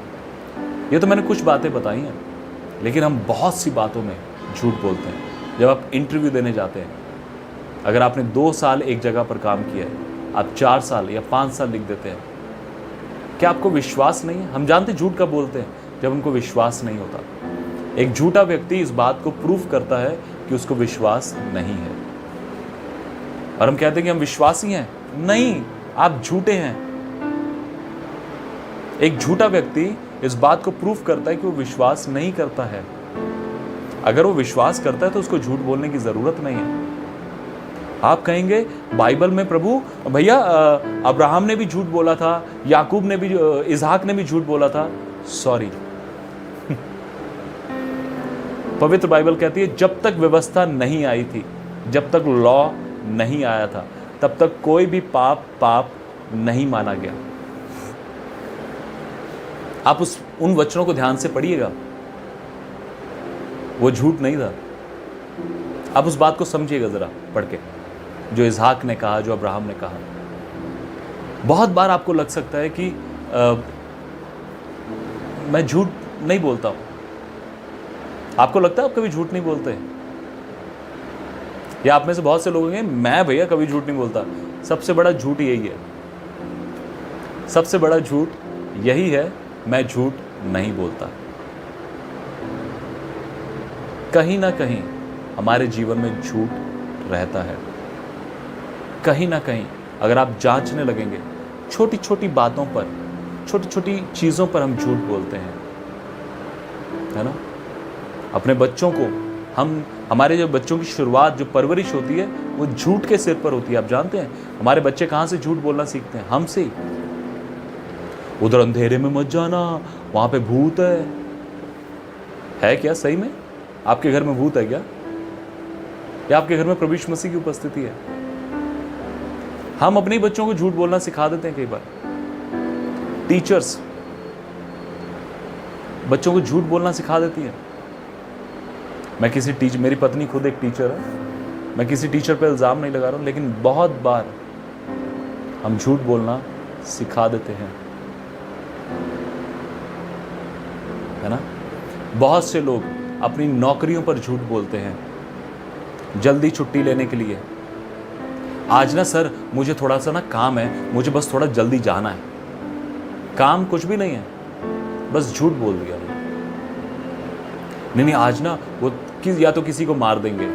ये तो मैंने कुछ बातें बताई हैं, लेकिन हम बहुत सी बातों में झूठ बोलते हैं। जब आप इंटरव्यू देने जाते हैं, अगर आपने 2 साल एक जगह पर काम किया है, आप 4 साल या 5 साल लिख देते हैं। क्या आपको विश्वास नहीं है? हम जानते झूठ कब बोलते हैं, जब उनको विश्वास नहीं होता। एक झूठा व्यक्ति इस बात को प्रूव करता है कि उसको विश्वास नहीं है, और हम कहते हैं कि हम विश्वासी हैं। नहीं, आप झूठे हैं। एक झूठा व्यक्ति इस बात को प्रूव करता है कि वो विश्वास नहीं करता है। अगर वो विश्वास करता है तो उसको झूठ बोलने की जरूरत नहीं है। आप कहेंगे बाइबल में प्रभु भैया अब्राहम ने भी झूठ बोला था, याकूब ने भी, इसहाक ने भी झूठ बोला था। सॉरी, पवित्र बाइबल कहती है जब तक व्यवस्था नहीं आई थी, जब तक लॉ नहीं आया था, तब तक कोई भी पाप नहीं माना गया। आप उन वचनों को ध्यान से पढ़िएगा, वो झूठ नहीं था। आप उस बात को समझिएगा जरा पढ़ के, जो इसहाक ने कहा, जो अब्राहम ने कहा। बहुत बार आपको लग सकता है कि मैं झूठ नहीं बोलता हूं। आपको लगता है आप कभी झूठ नहीं बोलते? या आप में से बहुत से लोग हैं मैं भैया कभी झूठ नहीं बोलता। सबसे बड़ा झूठ यही है, सबसे बड़ा झूठ यही है, मैं झूठ नहीं बोलता। कहीं ना कहीं हमारे जीवन में झूठ रहता है। कहीं ना कहीं अगर आप जांचने लगेंगे, छोटी छोटी बातों पर, छोटी छोटी चीज़ों पर हम झूठ बोलते हैं, है ना? अपने बच्चों को हमारे जो बच्चों की शुरुआत, जो परवरिश होती है, वो झूठ के सिर पर होती है। आप जानते हैं हमारे बच्चे कहाँ से झूठ बोलना सीखते हैं? हमसे ही। उधर अंधेरे में मत जाना, वहाँ पे भूत है क्या? सही में आपके घर में भूत है क्या? या आपके घर में प्रभु यीशु मसीह की उपस्थिति है? हम अपने बच्चों को झूठ बोलना सिखा देते हैं। कई बार टीचर्स बच्चों को झूठ बोलना सिखा देती है। मेरी पत्नी खुद एक टीचर है, मैं किसी टीचर पे इल्ज़ाम नहीं लगा रहा हूँ, लेकिन बहुत बार हम झूठ बोलना सिखा देते हैं, है ना? बहुत से लोग अपनी नौकरियों पर झूठ बोलते हैं जल्दी छुट्टी लेने के लिए। आज ना सर मुझे थोड़ा सा ना काम है, मुझे बस थोड़ा जल्दी जाना है। काम कुछ भी नहीं है, बस झूठ बोल दिया। नहीं आज ना वो या तो किसी को मार देंगे,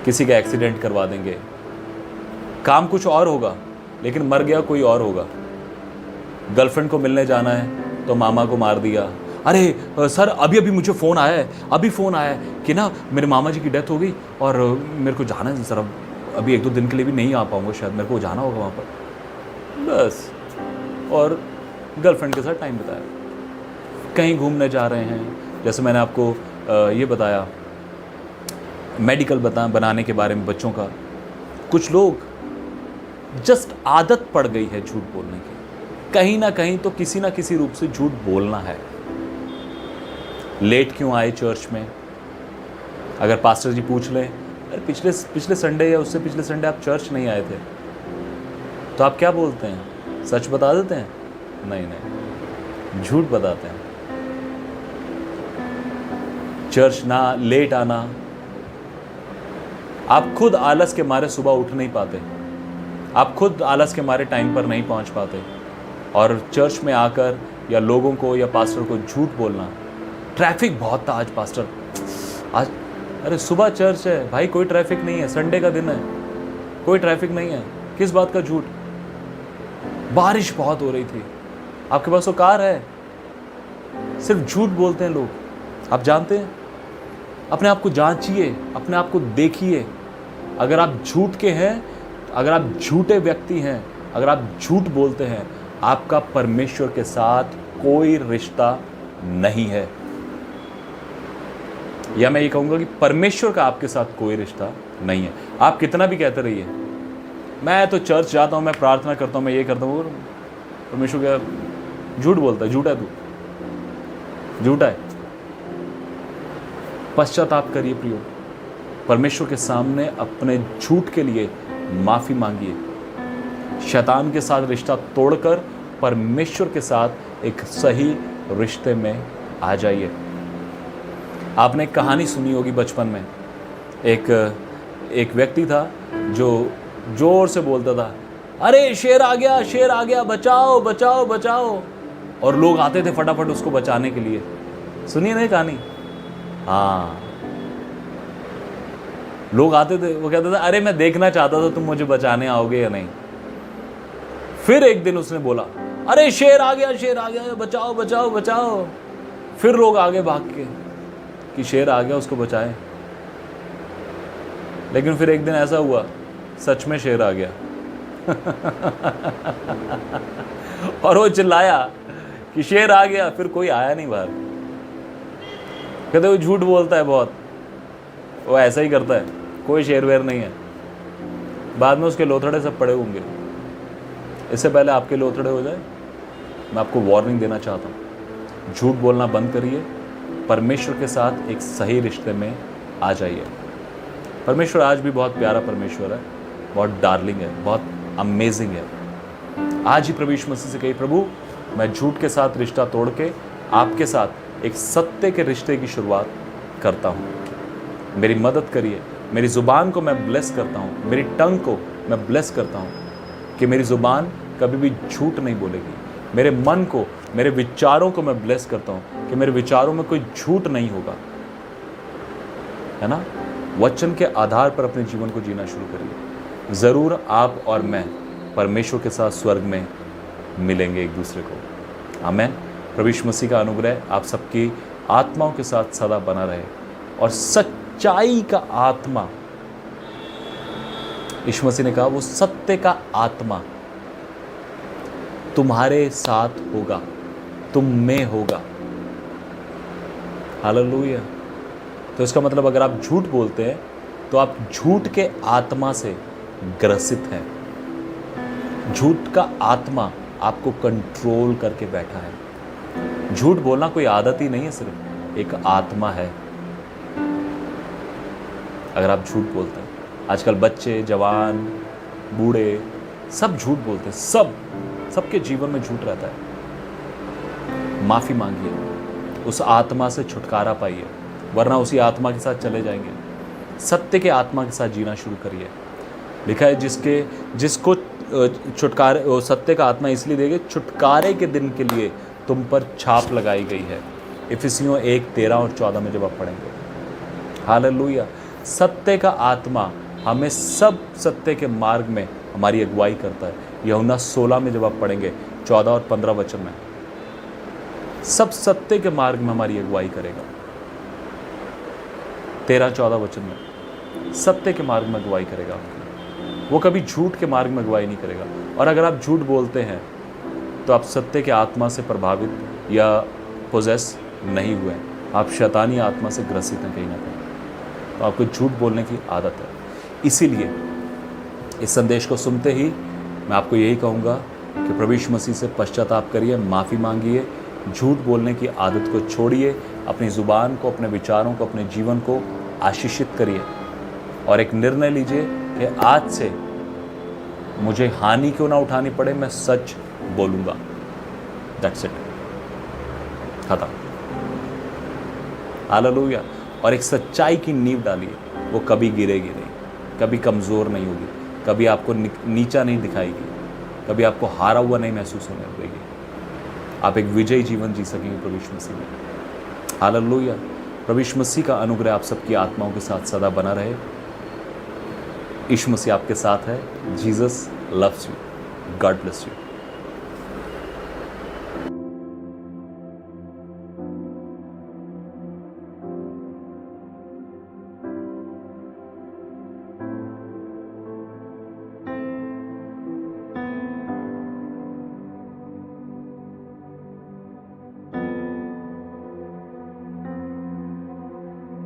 किसी का एक्सीडेंट करवा देंगे, काम कुछ और होगा लेकिन मर गया कोई और होगा। गर्लफ्रेंड को मिलने जाना है तो मामा को मार दिया। अरे सर अभी अभी मुझे फ़ोन आया है, अभी फ़ोन आया है कि ना मेरे मामा जी की डेथ हो गई और मेरे को जाना है सर, अभी 1-2 दिन के लिए भी नहीं आ पाऊँगा, शायद मेरे को जाना होगा वहाँ पर। बस, और गर्लफ्रेंड के साथ टाइम बिताया। कहीं घूमने जा रहे हैं, जैसे मैंने आपको ये बताया मेडिकल बनाने के बारे में बच्चों का। कुछ लोग जस्ट आदत पड़ गई है झूठ बोलने की, कहीं ना कहीं तो किसी ना किसी रूप से झूठ बोलना है। लेट क्यों आए चर्च में? अगर पास्टर जी पूछ लें अरे पिछले संडे या उससे पिछले संडे आप चर्च नहीं आए थे, तो आप क्या बोलते हैं? सच बता देते हैं? नहीं, झूठ बताते हैं। चर्च ना लेट आना, आप खुद आलस के मारे सुबह उठ नहीं पाते, आप खुद आलस के मारे टाइम पर नहीं पहुंच पाते, और चर्च में आकर या लोगों को या पास्टर को झूठ बोलना, ट्रैफिक बहुत था आज पास्टर, आज अरे सुबह चर्च है भाई, कोई ट्रैफिक नहीं है, संडे का दिन है, कोई ट्रैफिक नहीं है, किस बात का झूठ? बारिश बहुत हो रही थी, आपके पास वो कार है। सिर्फ झूठ बोलते हैं लोग। आप जानते हैं, अपने आप को जांचिए, अपने आप को देखिए। अगर आप झूठ के हैं, अगर आप झूठे व्यक्ति हैं, अगर आप झूठ बोलते हैं, आपका परमेश्वर के साथ कोई रिश्ता नहीं है। या मैं ये कहूँगा कि परमेश्वर का आपके साथ कोई रिश्ता नहीं है। आप कितना भी कहते रहिए मैं तो चर्च जाता हूँ, मैं प्रार्थना करता हूँ, मैं ये करता हूँ, परमेश्वर का झूठ बोलता है। झूठा है तू, झूठा है। पश्चाताप करिए प्रियो, परमेश्वर के सामने अपने झूठ के लिए माफी मांगिए। शैतान के साथ रिश्ता तोड़कर परमेश्वर के साथ एक सही रिश्ते में आ जाइए। आपने एक कहानी सुनी होगी बचपन में, एक व्यक्ति था जो जोर से बोलता था, अरे शेर आ गया, बचाओ बचाओ बचाओ, और लोग आते थे फटाफट उसको बचाने के लिए। सुनिए ना ये कहानी? हाँ, लोग आते थे, वो कहता था अरे मैं देखना चाहता था तुम मुझे बचाने आओगे या नहीं। फिर एक दिन उसने बोला, अरे शेर आ गया, बचाओ बचाओ बचाओ। फिर लोग आगे भाग के कि शेर आ गया, उसको बचाए। लेकिन फिर एक दिन ऐसा हुआ, सच में शेर आ गया और वो चिल्लाया कि शेर आ गया, फिर कोई आया नहीं बाहर। कहते वो झूठ बोलता है बहुत, वो ऐसा ही करता है, कोई शेर वेर नहीं है। बाद में उसके लोथड़े सब पड़े होंगे। इससे पहले आपके लोथड़े हो जाए, मैं आपको वार्निंग देना चाहता हूँ, झूठ बोलना बंद करिए, परमेश्वर के साथ एक सही रिश्ते में आ जाइए। परमेश्वर आज भी बहुत प्यारा परमेश्वर है, बहुत डार्लिंग है, बहुत अमेजिंग है। आज ही प्रभु यीशु मसीह से कहिए, प्रभु मैं झूठ के साथ रिश्ता तोड़ के आपके साथ एक सत्य के रिश्ते की शुरुआत करता हूँ। मेरी मदद करिए, मेरी ज़ुबान को मैं ब्लेस करता हूँ, मेरी टंग को मैं ब्लेस करता हूँ कि मेरी ज़ुबान कभी भी झूठ नहीं बोलेगी। मेरे मन को, मेरे विचारों को मैं ब्लेस करता हूँ कि मेरे विचारों में कोई झूठ नहीं होगा, है ना? वचन के आधार पर अपने जीवन को जीना शुरू करिए। ज़रूर आप और मैं परमेश्वर के साथ स्वर्ग में मिलेंगे एक दूसरे को। आमीन। प्रभु यीशु मसीह का अनुग्रह आप सबकी आत्माओं के साथ सदा बना रहे, और सच्चाई का आत्मा, यीशु मसीह ने कहा वो सत्य का आत्मा तुम्हारे साथ होगा, तुम में होगा। हालेलुया। तो इसका मतलब अगर आप झूठ बोलते हैं तो आप झूठ के आत्मा से ग्रसित हैं। झूठ का आत्मा आपको कंट्रोल करके बैठा है। झूठ बोलना कोई आदत ही नहीं है, सिर्फ एक आत्मा है। अगर आप झूठ बोलते हैं, आजकल बच्चे, जवान, बूढ़े सब झूठ बोलते हैं, सबके जीवन में झूठ रहता है। माफी मांगिए, उस आत्मा से छुटकारा पाइए। वरना उसी आत्मा के साथ चले जाएंगे। सत्य के आत्मा के साथ जीना शुरू करिए। लिखा है जिसको छुटकारे, वो सत्य का आत्मा इसलिए देंगे छुटकारे के दिन के लिए तुम पर छाप लगाई गई है। इफिसियों 1:13 और 14 में जब आप पढ़ेंगे, हालेलुया। सत्य का आत्मा हमें सब सत्य के मार्ग में हमारी अगुवाई करता है। यूहन्ना 16 में जब आप पढ़ेंगे 14 और 15 वचन में, सब सत्य के मार्ग में हमारी अगुवाई करेगा। 13-14 वचन में सत्य के मार्ग में अगुवाई करेगा। वो कभी झूठ के मार्ग में अगुवाई नहीं करेगा। और अगर आप झूठ बोलते हैं तो आप सत्य के आत्मा से प्रभावित या पोजेस नहीं हुए, आप शैतानी आत्मा से ग्रसित हैं कहीं ना कहीं। तो आपको झूठ बोलने की आदत है। इसीलिए इस संदेश को सुनते ही मैं आपको यही कहूँगा कि प्रभु यीशु मसीह से पश्चाताप करिए, माफ़ी मांगिए, झूठ बोलने की आदत को छोड़िए, अपनी ज़ुबान को, अपने विचारों को, अपने जीवन को आशीषित करिए और एक निर्णय लीजिए कि आज से मुझे हानि क्यों ना उठानी पड़े, मैं सच बोलूँगा। दैट्स इट, खत्म। हालेलुया। और एक सच्चाई की नींव डालिए, वो कभी गिरेगी नहीं, कभी कमज़ोर नहीं होगी, कभी आपको नीचा नहीं दिखाएगी, कभी आपको हारा हुआ नहीं महसूस होने देगी। आप एक विजयी जीवन जी सकेंगे प्रभु यीशु मसीह में। हालेलुया। प्रभु यीशु मसीह का अनुग्रह आप सबकी आत्माओं के साथ सदा बना रहे। यीशु मसीह आपके साथ है। Jesus loves you. God bless you.